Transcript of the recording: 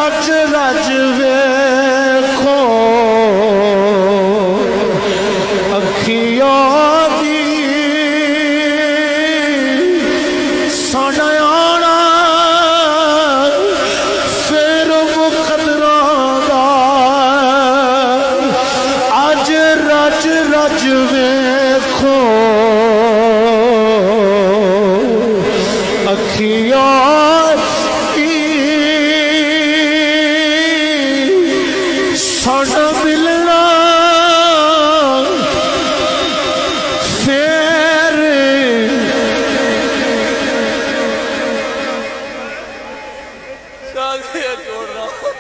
रज रज वेखो अखियों दी साढ़ा आना फिर मुकदरां दा अज रज रज वेखो अखियों साढ़ा मिलना फिर जोड़ रहा